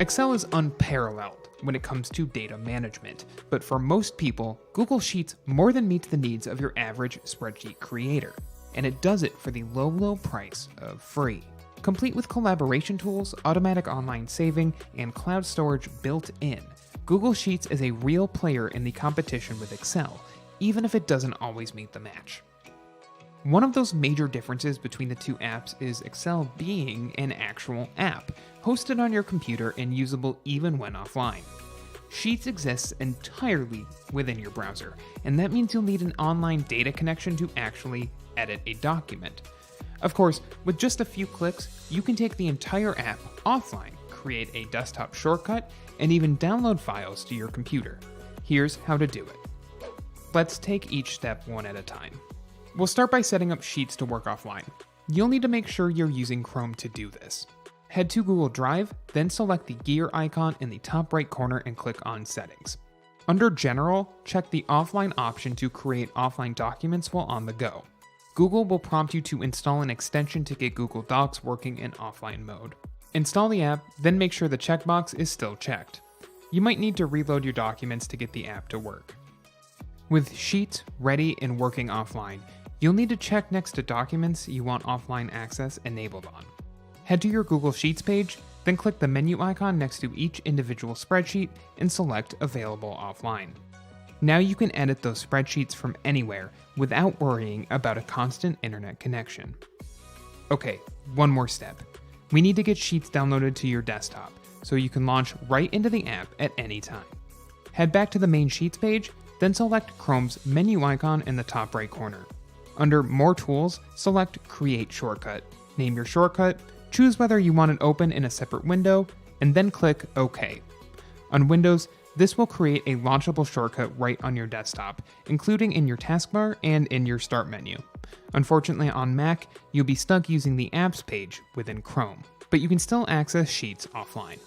Excel is unparalleled when it comes to data management, but for most people, Google Sheets more than meets the needs of your average spreadsheet creator, and it does it for the low price of free. Complete with collaboration tools, automatic online saving, and cloud storage built in, Google Sheets is a real player in the competition with Excel, even if it doesn't always meet the match. One of those major differences between the two apps is Excel being an actual app, hosted on your computer and usable even when offline. Sheets exists entirely within your browser, and that means you'll need an online data connection to actually edit a document. Of course, with just a few clicks, you can take the entire app offline, create a desktop shortcut, and even download files to your computer. Here's how to do it. Let's take each step one at a time. We'll start by setting up Sheets to work offline. You'll need to make sure you're using Chrome to do this. Head to Google Drive, then select the gear icon in the top right corner and click on Settings. Under General, check the offline option to create offline documents while on the go. Google will prompt you to install an extension to get Google Docs working in offline mode. Install the app, then make sure the checkbox is still checked. You might need to reload your documents to get the app to work. With Sheets ready and working offline, you'll need to check next to documents you want offline access enabled on. Head to your Google Sheets page, then click the menu icon next to each individual spreadsheet and select Available Offline. Now you can edit those spreadsheets from anywhere without worrying about a constant internet connection. Okay, one more step. We need to get Sheets downloaded to your desktop so you can launch right into the app at any time. Head back to the main Sheets page, then select Chrome's menu icon in the top right corner. Under More Tools, select Create Shortcut. Name your shortcut, choose whether you want it open in a separate window, and then click OK. On Windows, this will create a launchable shortcut right on your desktop, including in your taskbar and in your Start menu. Unfortunately, on Mac, you'll be stuck using the Apps page within Chrome, but you can still access Sheets offline.